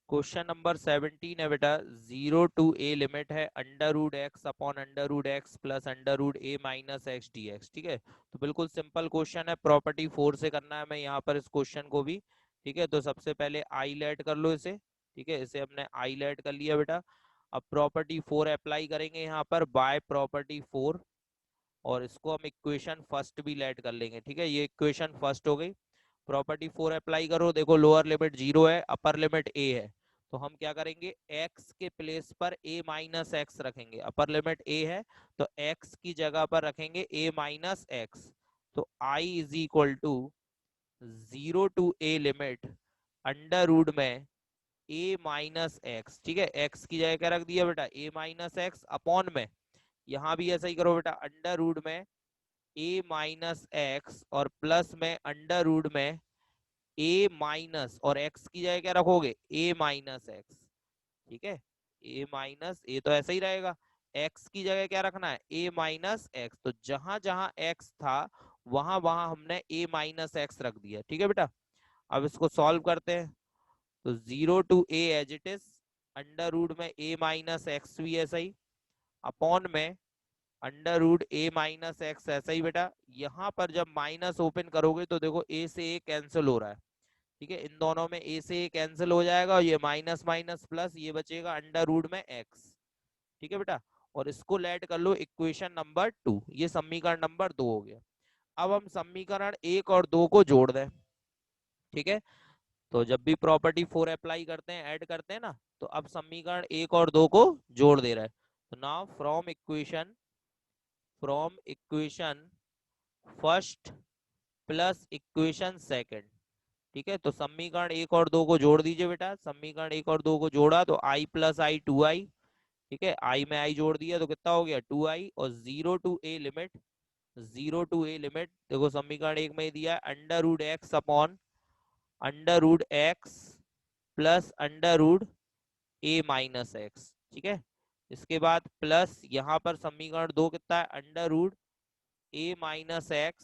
Question number 17 है बेटा। 0 to a limit है √x/√x प्लस √a-x ठीक है। तो बिल्कुल सिंपल क्वेश्चन है, प्रॉपर्टी 4 से करना है मैं यहाँ पर इस क्वेश्चन को भी। ठीक है, तो सबसे पहले आई लेट कर लो इसे। ठीक है, इसे हमने आई लेट कर लिया बेटा। अब प्रॉपर्टी 4 अप्लाई करेंगे यहाँ पर बाय प्रॉपर्टी 4, और इसको हम इक्वेशन फर्स्ट भी लेट कर लेंगे। ठीक है, ये इक्वेशन फर्स्ट हो गई। प्रॉपर्टी 4 अप्लाई करो, देखो लोअर लिमिट 0 है, अपर लिमिट a है, तो हम क्या करेंगे, x के प्लेस पर a-x रखेंगे। अपर लिमिट a है तो x की जगह पर रखेंगे a-x। तो I is equal to 0 to a limit under root में a-x। ठीक है, x की जगह क्या रख दिया बेटा, a-x अपॉन में, यहां भी ऐसा ही करो बेटा, अंडर रूट में a-x और प्लस में अंडर रूट में a माइनस, और x की जगह क्या रखोगे, a-x। ठीक है, a तो ऐसा ही रहेगा, x की जगह क्या रखना है, a-x। तो जहां जहां x था वहां वहां हमने a-x रख दिया। ठीक है बेटा, अब इसको सॉल्व करते हैं। तो 0 to a as it is, under root में a-x भी ऐसा ही, अपॉन में अंडर रूट a-x ऐसा ही बेटा। यहाँ पर जब माइनस ओपन करोगे तो देखो a से a कैंसिल हो रहा है। ठीक है, इन दोनों में a से a कैंसिल हो जाएगा, और ये माइनस माइनस प्लस, ये बचेगा अंडर रूट में x। ठीक है बेटा, और इसको लेट कर लो इक्वेशन नंबर 2, ये समीकरण नंबर 2 हो गया। अब हम समीकरण 1 और 2 को जोड़ दें। ठीक है, तो जब भी प्रॉपर्टी 4 अप्लाई करते हैं, ऐड करते हैं ना, तो अब समीकरण 1 और 2 को जोड़ दे रहा है। तो now from equation first plus equation second. ठीक है, तो समीकरण 1 और 2 को जोड़ दीजिए बेटा। समीकरण 1 और 2 को जोड़ा तो i प्लस आई 2i। ठीक है, i में i जोड़ दिया तो कितना हो गया 2i, और 0 to a लिमिट देखो समीकरण 1 में ही दिया है under root x upon under root x plus under root a-x। ठीक है, इसके बाद प्लस यहाँ पर समीकरण 2 कितना है, अंडर रूट a-x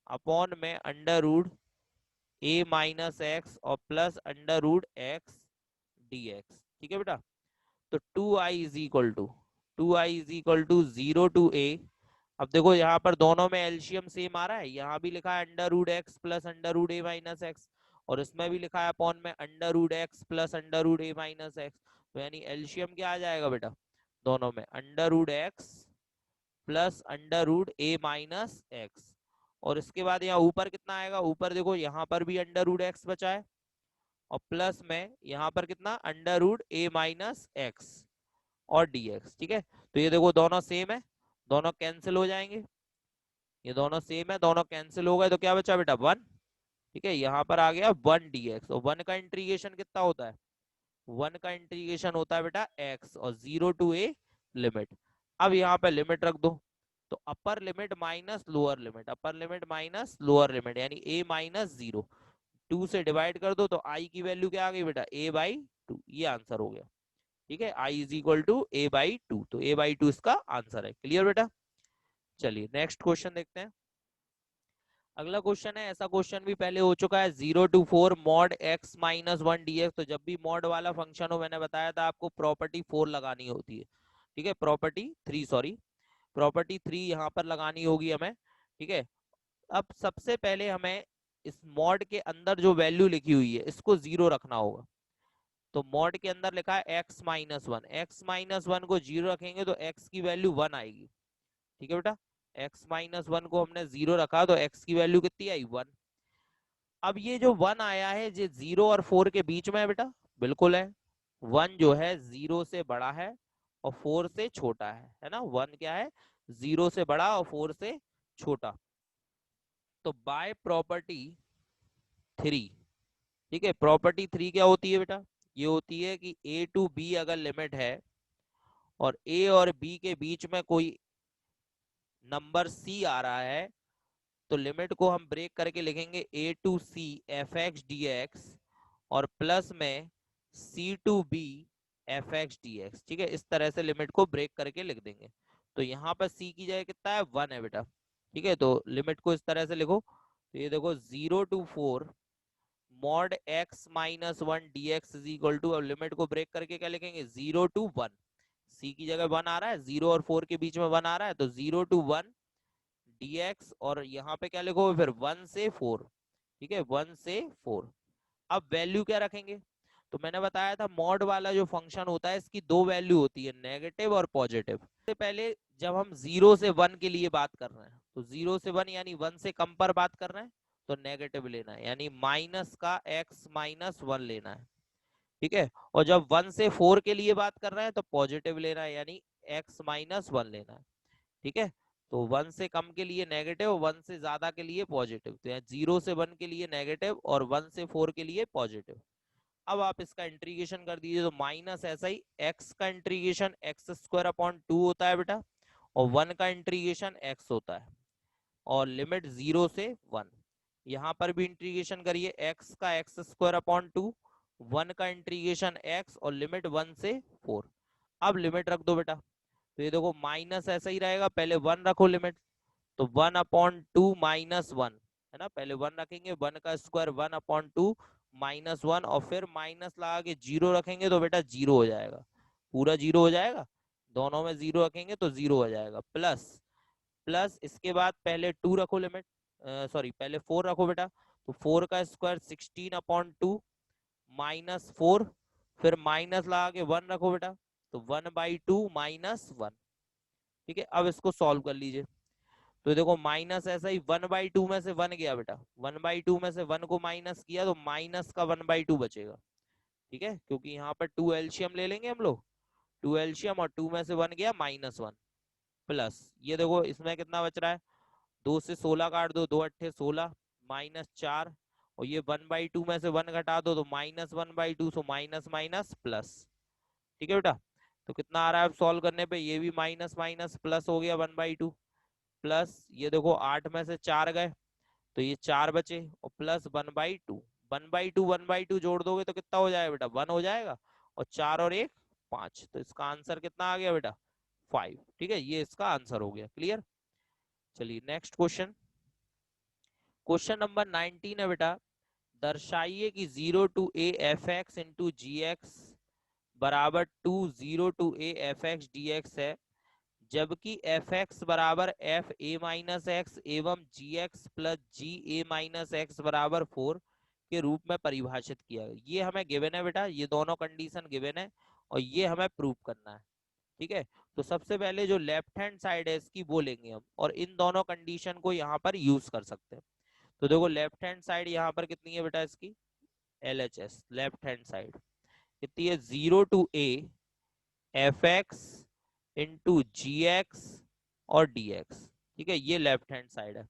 अपॉन में अंडर रूट a-x और plus under root x dx। ठीक है बेटा, तो 2i is equal to 0 to a। अब देखो यहाँ पर दोनों में एलसीएम सेम आ रहा है, यहाँ भी लिखा है under root x plus under root a-x, और इसमें भी लिखा है अपॉन में under root x plus under root a-x। तो यानी एलसीएम क्या आ जाएगा बेटा, दोनों में under root x plus under root a-x। और इसके बाद यहाँ ऊपर कितना आएगा, ऊपर देखो यहाँ पर भी अंडर रूट x बचा है, और प्लस में यहाँ पर कितना अंडर रूट a-x और dx। ठीक है, तो ये देखो दोनों सेम है, दोनों कैंसिल हो जाएंगे, ये दोनों सेम है, दोनों कैंसिल हो गए, तो क्या बचा बेटा 1। ठीक है, यहाँ पर आ गया 1 dx, और 1 का इंटीग्रेशन कितना होता है, 1 का इंटीग्रेशन होता है बेटा x, और 0 to a लिमिट। अब यहाँ पे लिमिट रख दो, तो upper limit minus lower limit, upper limit minus lower limit, यानी a-0, 2 से डिवाइड कर दो तो i की वैल्यू क्या आ गई बेटा a/2, ये आंसर हो गया। ठीक है, i is equal to a/2, तो a/2 इसका आंसर है। क्लियर बेटा, चलिए नेक्स्ट क्वेश्चन देखते हैं। अगला क्वेश्चन है, ऐसा क्वेश्चन भी पहले हो चुका है, 0 to 4 मॉड x-1 dx। तो जब भी मॉड वाला फंक्शन हो, मैंने बताया था आपको प्रॉपर्टी 4 लगानी होती है। ठीक है, प्रॉपर्टी 3, सॉरी, प्रॉपर्टी 3 यहाँ पर लगानी होगी हमें। ठीक है, अब सबसे पहले हमें इस मॉड के अंदर जो वैल्यू लिखी हुई है इसको 0 रखना होगा। तो मॉड के अंदर लिखा है x-1, x-1 को 0 रखेंगे तो x की वैल्यू 1 आएगी। ठीक है बेटा, x-1 को हमने 0 रखा तो x की वैल्यू कितनी आई 1। अब ये जो 1 आया है ये 0 और 4 के बीच में है बेटा, बिल्कुल है। 1 जो है 0 से बड़ा है और 4 से छोटा है ना। 1 क्या है, 0 से बड़ा और 4 से छोटा। तो बाय प्रॉपर्टी 3, ठीक है, प्रॉपर्टी 3 क्या होती है बेटा, ये होती है कि a to b अगर लिमिट है और a और b के बीच में कोई नंबर c आ रहा है, तो लिमिट को हम ब्रेक करके लिखेंगे a to c f(x) dx और प्लस में c to b f(x) dx। ठीक है, इस तरह से लिमिट को ब्रेक करके लिख देंगे। तो यहाँ पर c की जगह कितना है 1 है बेटा। ठीक है, तो लिमिट को इस तरह से लिखो, तो ये देखो 0 to 4 mod x minus one d x is equal to, अब लिमिट को ब्रेक करके क्या लिखेंगे, 0 to 1, c की जगह 1 आ रहा है, 0 और 4 के बीच में 1 आ रहा है, तो 0 to 1 dx, और यहाँ पे क्या लिखोगे फिर 1 से 4, ठीक है, 1 से 4। अब वैल्यू क्या रखेंगे, तो मैंने बताया था मॉड वाला जो फंक्शन होता है इसकी दो वैल्यू होती है, नेगेटिव और पॉजिटिव। सबसे पहले जब हम 0 से 1 के लिए बात कर रहे हैं, तो 0 से 1 यानी 1 से कम पर बात कर रहे हैं, तो नेगेटिव लेना है, यानी माइनस का x-1 लेना है, ठीक है। और जब 1 से 4 के लिए बात कर रहे हैं तो पॉजिटिव लेना है, यानी x-1 लेना है, ठीक है। तो 1 से कम के लिए नेगेटिव, 1 से ज्यादा के लिए पॉजिटिव, तो यहाँ 0 से 1 के लिए नेगेटिव और 1 से 4 के लिए पॉजिटिव। अब आप इसका इंटीग्रेशन कर दीजिए, तो माइनस ऐसा ही x का इंटीग्रेशन x² अपॉन 2 होता है बेटा, और 1 का इंटीग्रेशन x होता है, और लिमिट 0 से 1। यहाँ पर भी इंटीग्रेशन करिए, x का x² अपॉन 2, 1 का इंटीग्रेशन x, और लिमिट 1 से 4। अब लिमिट रख दो बेटा, तो ये देखो माइनस ऐसा ही रहेगा, पहले 1 रखो लिमिट, तो 1/2 - 1, है ना, पहले 1 रखेंगे, 1 का स्क्वायर 1/2 -1, और फिर माइनस लगा के 0 रखेंगे तो बेटा 0 हो जाएगा, पूरा 0 हो जाएगा, दोनों में 0 रखेंगे तो 0 हो जाएगा, प्लस प्लस इसके बाद पहले 2 रखो लिमिट, सॉरी पहले 4 रखो बेटा, तो 4 का स्क्वायर 16/2 -4, फिर माइनस लगा के 1 रखो बेटा, तो 1/2 -1, ठीक है। अब इसको सॉल्व कर लीजिए, तो देखो माइनस ऐसा ही 1/2 में से 1 गया बेटा, 1/2 में से 1 को माइनस किया तो माइनस का 1/2 बचेगा, ठीक है, क्योंकि यहाँ पर 2 एलसीएम ले लेंगे हम लोग, 2 एलसीएम, और 2 में से 1 गया -1, प्लस ये देखो इसमें कितना बच रहा है, 2 से 16 काट दो, 2 अट्ठे 16, -4, और ये 1/2 में से 1 घटा दो तो -1/2, सो माइनस माइनस प्लस, ठीक है बेटा। तो कितना आ रहा है अब सॉल्व करने पे, ये भी माइनस माइनस प्लस हो गया 1/2, प्लस ये देखो 8 में से 4 गए तो ये 4 बचे, और प्लस 1/2, 1/2 जोड़ दोगे तो कितना हो जाएगा बेटा, 1 हो जाएगा, और 4 और 1 5, तो इसका आंसर कितना आ गया बेटा, 5, ठीक है, ये इसका आंसर हो गया, क्लियर। चलिए नेक्स्ट क्वेश्चन, क्वेश्चन नंबर 19 है बेटा, दर्शाइए कि 0 to a f(x) * g(x) बराबर 2 0 to a f(x) dx है, जबकि f(x) बराबर f(a-x) एवं gx प्लस g(a-x) बराबर 4 के रूप में परिभाषित किया गया। ये हमें गिवन है बेटा, ये दोनों कंडीशन गिवन है, और ये हमें प्रूव करना है, ठीक है। तो सबसे पहले जो लेफ्ट हैंड साइड है इसकी बोलेंगे हम, और इन दोनों कंडीशन को यहाँ पर यूज कर सकते हैं। तो देखो लेफ्ट हैंड साइड यहाँ पर कितनी है बेटा इसकी, LHS लेफ्ट हैंड साइड कितनी है, 0 to a f(x) * gx और dx, ठीक है, ये लेफ्ट हैंड साइड है।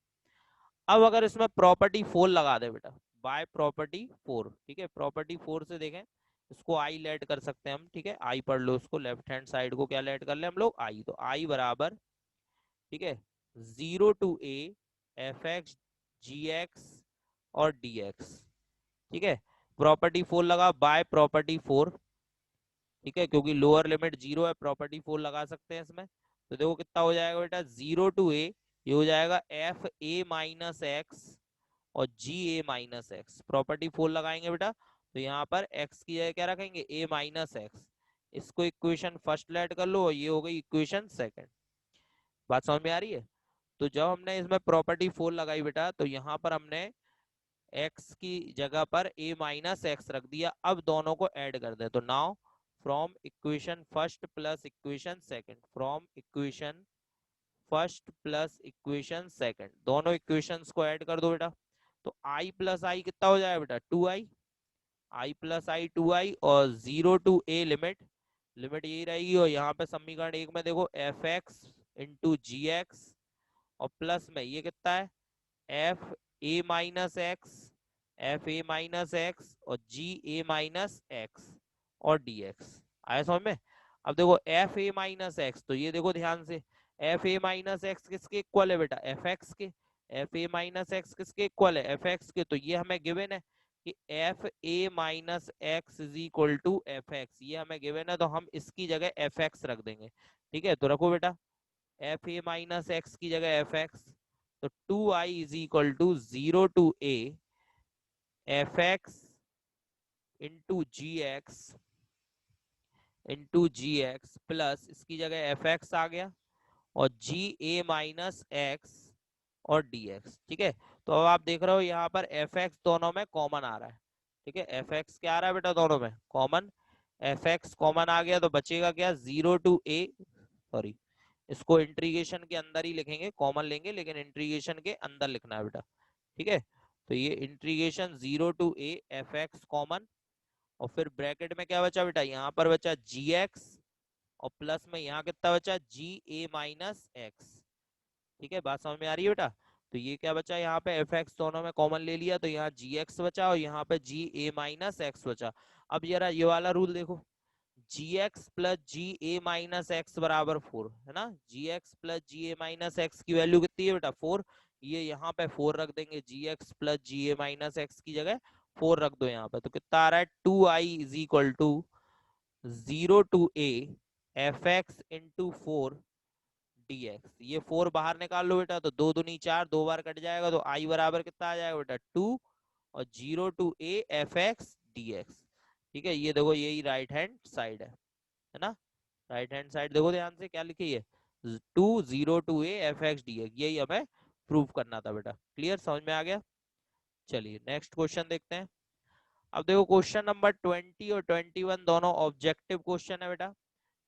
अब अगर इसमें प्रॉपर्टी 4 लगा दे बेटा, बाय प्रॉपर्टी 4, ठीक है, प्रॉपर्टी 4 से देखें, इसको आई लेट कर सकते हैं हम, ठीक है, आई पढ़ लो उसको, लेफ्ट हैंड साइड को क्या लेट कर ले हम लोग, आई, तो आई बराबर, ठीक है, 0 to a f(x) gx और dx, ठीक है, प्रॉपर्टी 4 लगा, बाय प्रॉपर्टी 4, ठीक है, क्योंकि लोअर लिमिट 0 है, प्रॉपर्टी 4 लगा सकते हैं इसमें, तो देखो कितना हो जाएगा बेटा, 0 to a, ये हो जाएगा fa-x और ga-x, प्रॉपर्टी 4 लगाएंगे बेटा, तो यहाँ पर x की जगह क्या रखेंगे, a-x, इसको इक्वेशन फर्स्ट लेट कर लो, और ये हो गई इक्वेशन सेकंड। बात समझ में आ रही है। तो जब हमने इसमें प्रॉपर्टी 4 लगाई बेटा, तो यहाँ पर हमने x की जगह पर a-x रख दिया, अब दोनों को ऐड कर दे, तो now from equation first plus equation second, from equation first plus equation second, दोनों इक्वेशंस को ऐड कर दो बेटा, तो i प्लस आई कितना हो जाएगा बेटा, 2i, i plus I 2i, और 0 to a लिमिट, लिमिट यही रहेगी, और यहाँ पे समीकरण 1 में देखो f(x) * gx, और प्लस में ये कितना है, fa-x और ga-x और dx, आया समझ में। अब देखो fa-x, तो ये देखो ध्यान से, fa-x किसके इक्वल है बेटा, fx के, fa-x किसके इक्वल है, fx के, तो ये हमें गिवन है कि fa-x is equal to fx, ये हमें गिवन है, तो हम इसकी जगह fx रख देंगे, ठीक है। तो रखो बेटा fa-x की जगह fx, तो 2i is equal to 0 to a f x into g x plus इसकी जगह एफ एक्स आ गया और जी ए माइनस एक्स और डी एक्स। ठीक है, तो अब आप देख रहे हो यहाँ पर एफ एक्स दोनों में कॉमन आ रहा है। ठीक है, एफ एक्स क्या आ रहा है बेटा दोनों में कॉमन, एफ एक्स कॉमन आ गया तो बचेगा क्या 0 to a, सॉरी इसको इंटीग्रेशन के अंदर ही लिखेंगे, कॉमन लेंगे लेकिन इंटीग्रेशन के अंदर लिखना है बेटा। ठीक है, तो ये integration 0 to a f x common और फिर ब्रैकेट में क्या बचा बेटा, यहाँ पर बचा जी एक्स और प्लस में यहाँ कितना बचा जी ए माइनस एक्स। ठीक है, बात समझ में आ रही है बेटा। तो ये क्या बचा, यहाँ पे एफ एक्स दोनों में कॉमन ले लिया तो यहाँ जी एक्स बचा और यहाँ पे जी ए माइनस एक्स बचा। अब जरा ये वाला रूल देखो, जी x plus ji a minus x बराबर 4 है ना, जी x plus ji a minus x की वैल्यू कितनी है बेटा 4। ये यहाँ पे 4 रख देंगे, जी x plus ji a minus x की जगह 4 रख दो यहाँ पे, तो कितना आ रहा है 2i is equal to 0 to a f x into 4 dx। ये 4 बाहर निकाल लो बेटा तो 2 दूनी 4, 2 बार कट जाएगा तो i बराबर कितना आ जाएगा बेटा 2 और 0 to a f x D x. ठीक है, ये देखो यही राइट हैंड साइड है ना, राइट हैंड साइड देखो ध्यान से क्या लिखी है 2 0 to a f x D x, यही हमें प्रूव करना था बेटा। क्लियर, समझ में आ गया। चलिए नेक्स्ट क्वेश्चन देखते हैं। अब देखो क्वेश्चन नंबर 20 और 21 दोनों ऑब्जेक्टिव क्वेश्चन है बेटा।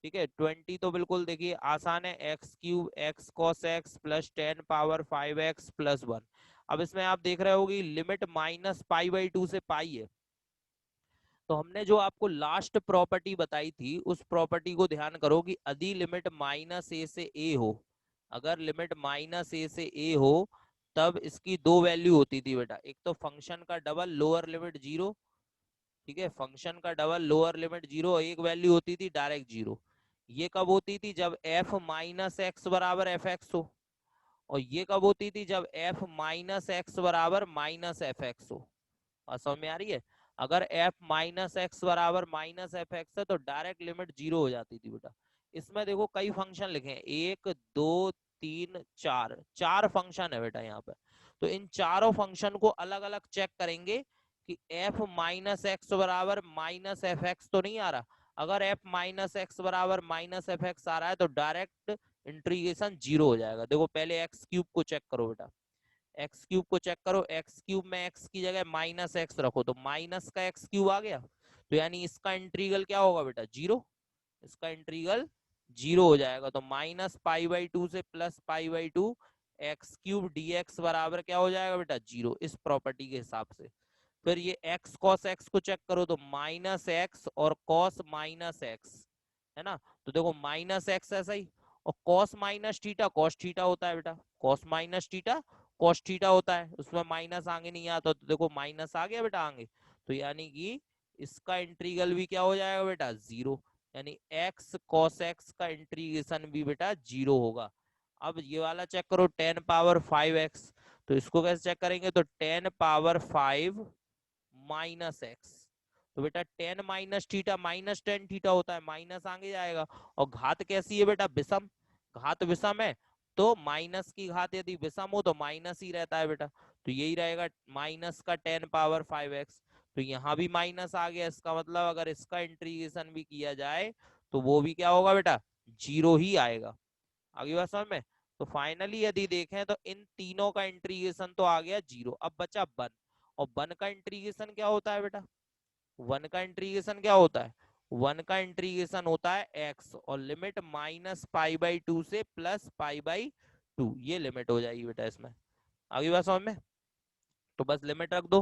ठीक है, 20 तो बिल्कुल देखिए आसान है, x cube x cos x plus 10 power 5x+1। अब इसमें आप देख रहे होगी लिमिट -π/2 से पाई है, तो हमने जो आपको लास्ट प्रॉपर्टी बताई थी उस प्रॉपर्टी को ध्यान करो कि यदि लिमिट -a से a हो, अगर लिमिट -a से a हो तब इसकी दो वैल्यू होती थी बेटा, एक तो फंक्शन का डबल लोअर लिमिट 0। ठीक है, फंक्शन का डबल लोअर लिमिट 0, एक वैल्यू होती थी डायरेक्ट 0। ये कब होती थी, जब f माइनस एक्स बराबर एफ एक्स हो, और ये कब होती थी, जब f माइनस एक्स बराबर माइनस एफ एक्स हो। और समझ में आ रही है, अगर f माइनस एक्स बराबर माइनस एफ एक्स है तो डायरेक्ट लिमिट 0 हो जाती थी बेटा। इसमें देखो कई फंक्शन लिखे हैं, 1 2 3 4, 4 फंक्शन है बेटा यहाँ पे। तो इन चारों फंक्शन को अलग अलग चेक करेंगे कि f माइनस एक्स बराबर माइनस एफ एक्स तो नहीं आ रहा। अगर f माइनस एक्स बराबर माइनस एफ एक्स आ रहा है तो डायरेक्ट इंटीग्रेशन 0 हो जाएगा। देखो पहले एक्स क्यूब को चेक करो बेटा, एक्स क्यूब को चेक करो, एक्स क्यूब में एक्स की जगह माइनस एक्स रखो तो माइनस का एक्स क्यूब आ गया, तो यानी इसका इंटीग्रल क्या होगा बेटा 0, इसका इंटीग्रल 0 हो जाएगा। तो -π/2 से +π/2 एक्स क्यूब डी एक्स बराबर क्या हो जाएगा बेटा 0, इस प्रॉपर्टी के हिसाब से। फिर ये x cos x को चेक करो तो -x और cos -x है ना, तो देखो -x ऐसा ही, और cos -थीटा cos थीटा होता है बेटा, cos -थीटा cos थीटा होता है, उसमें माइनस आगे नहीं आता, तो देखो माइनस आ गया बेटा आगे, तो यानी कि इसका इंटीग्रल भी क्या हो जाएगा बेटा 0, यानी x cos x का इंटीग्रेशन भी बेटा 0 होगा। अब ये वाला चेक करो 10 पावर 5x, तो इसको कैसे चेक करेंगे, तो 10 पावर 5 माइनस एक्स, तो बेटा 10 माइनस थीटा माइनस 10 थीटा होता है, माइनस आगे जाएगा। और घात कैसी है बेटा, विषम, घात विषम है, तो माइनस की घात यदि विषम हो तो माइनस ही रहता है बेटा, तो यही रहेगा माइनस का 10 पावर 5x। तो यहाँ भी माइनस आ गया, इसका मतलब अगर इसका इंटीग्रेशन भी किया जाए तो वो भी क्या होगा बेटा 0 ही आएगा। आगे बात समझ में। तो फाइनली यदि देखें तो इन तीनों का इंटीग्रेशन तो आ गया 0, अब बचा 1, और 1 का इंटीग्रेशन क्या होता है बेटा, 1 का इंटीग्रेशन क्या होता है, 1 का इंटीग्रेशन होता है x, और लिमिट -π/2 से +π/2, ये लिमिट हो जाएगी बेटा इसमें। आगे बात समझ में, तो बस लिमिट रख दो,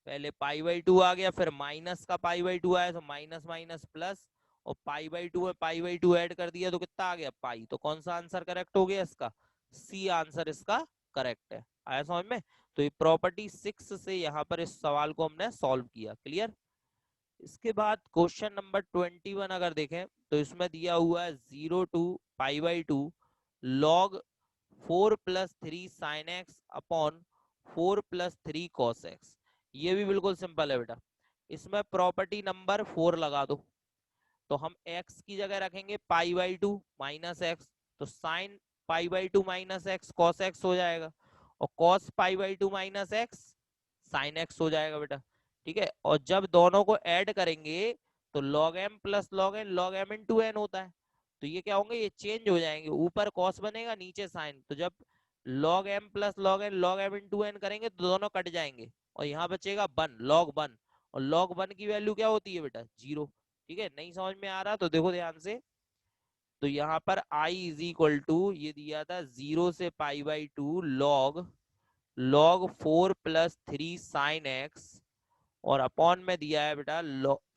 पहले π/2 आ गया, फिर माइनस का π/2 आया तो माइनस माइनस प्लस, और π/2 में π/2 ऐड कर दिया तो कितना आ गया पाई, तो कौन सा आंसर करेक्ट हो गया इसका, सी आंसर इसका करेक्ट है। आया समझ में। तो ये प्रॉपर्टी 6 से यहाँ पर इस सवाल को हमने सॉल्व किया। क्लियर। इसके बाद क्वेश्चन नंबर 21 अगर देखें तो इसमें दिया हुआ है 0 to π/2 log 4 + 3 sin x/4 + 3 cos x। ये भी बिल्कुल सिंपल है बेटा, इसमें प्रॉपर्टी नंबर 4 लगा दो, तो हम x की जगह रखेंगे π/2 माइनस एक्स, तो sine π/2 minus X cos x हो जाएगा, और cos π/2 minus X sin x हो जाएगा बेटा। ठीक है। और जब दोनों को ऐड करेंगे तो log m plus log m into n होता है। तो ये क्या होंगे, ये चेंज हो जाएंगे, ऊपर कॉस बनेगा नीचे साइन। तो जब log m plus log m into n करेंगे तो दोनों कट जाएंगे और यहाँ बचेगा वन, log वन। और log वन की वैल्यू क्या होती है बेटा, जीरो। ठीक है, नहीं समझ में आ रहा तो देखो ध्यान से। तो यहाँ पर i इज इक्वल टू ये दिया था 0 से π/2 log 4 + 3 sin x, और अपॉन में दिया है बेटा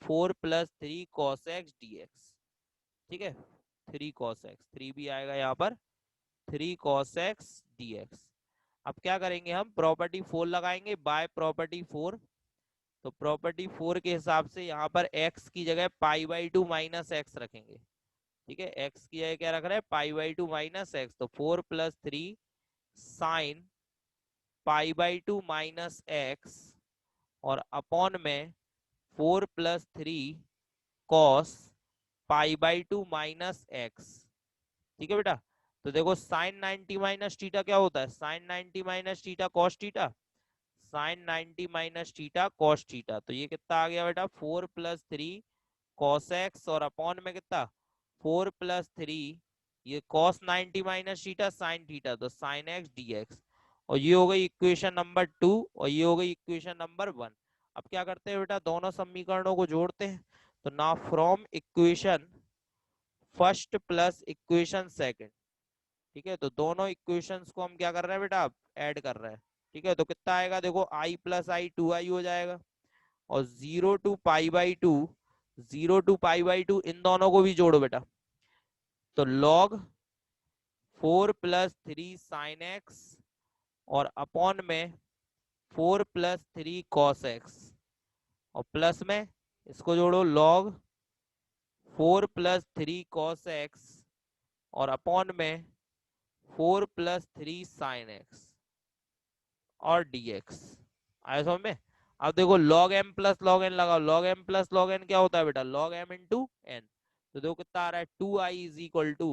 4 + 3 cos x dx। ठीक है, 3 cos x, 3 भी आएगा यहाँ पर, 3 cos x dx। अब क्या करेंगे, हम प्रॉपर्टी 4 लगाएंगे, बाय प्रॉपर्टी 4। तो प्रॉपर्टी 4 के हिसाब से यहाँ पर x की जगह π/2 माइनस एक्स रखेंगे। ठीक है, x की जगह क्या रख रहे हैं, π/2 माइनस एक्स। तो 4 + 3 साइन π/2 माइनस एक्स, और अपॉन में 4 + 3 कॉस π/2 माइनस एक्स। ठीक है बेटा। तो देखो साइन 90 माइनस टीटा क्या होता है, sine 90 minus theta cos theta, sine 90 minus theta cos theta. तो ये कितना आ गया बेटा, 4 + 3 कॉस एक्स, और अपॉन में कितना 4 + 3 ये cos 90 minus theta sine theta, तो साइन एक्स dx। और ये हो गई इक्वेशन नंबर 2 और ये हो गई इक्वेशन नंबर 1। अब क्या करते हैं बेटा, दोनों समीकरणों को जोड़ते हैं। तो ना from equation first plus equation second. ठीक है, तो दोनों इक्वेशंस को हम क्या कर रहे हैं बेटा, ऐड कर रहे हैं। ठीक है, तो कितना आएगा देखो, i + i 2i हो जाएगा, और 0 to π/2, 0 to π/2 इन दोनों को भी जोड़ो बेटा। तो log 4 + 3 sin x, और अपॉन में 4 + 3 cos x, और प्लस में इसको जोड़ो log 4 + 3 cos x, और अपॉन में 4 + 3 sin x और dx। आया समझ में। अब देखो log m plus log n लगाओ, log m plus log n क्या होता है बेटा, log m इंटू n। तो देखो कितना आ रहा है, 2i is equal to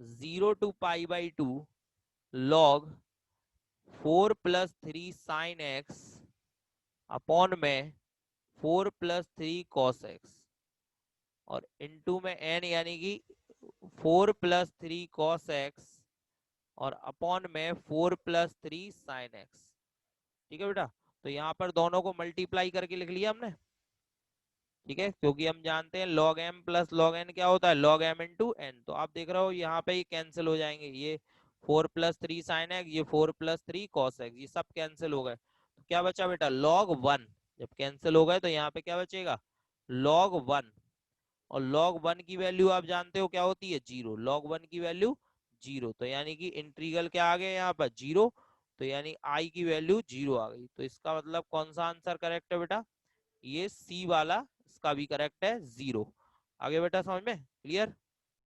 0 to π/2 log 4 + 3 sin x, upon में 4 + 3 cos x, और इनटू में n यानी कि 4 + 3 cos x, और अपॉन में 4 + 3 sin x। ठीक है बेटा। तो यहाँ पर दोनों को मल्टीप्लाई करके लिख लिया हमने। ठीक है, क्योंकि हम जानते हैं log m plus log n क्या होता है, log m इंटू n। तो आप देख रहे हो यहाँ पे ये कैंसिल हो जाएंगे, ये 4 + 3 sin x, ये 4 + 3 cos x, ये सब कैंसिल हो गए। तो क्या बचा बेटा, log 1। जब कैंसिल हो गए तो यहाँ पे क्या बचेगा, log 1। और log 1 की वैल्यू आप जानते हो क्या होती है, जीरो। log 1 की वैल्यू जीरो, तो यानी कि इंटीग्रल क्या आ गया यहाँ पर, जीरो। तो यानी i की वैल्यू जीरो आ गई। तो इसका मतलब कौन सा आंसर करेक्ट है बेटा, ये सी वाला इसका भी करेक्ट है, जीरो। आगे बेटा समझ में क्लियर।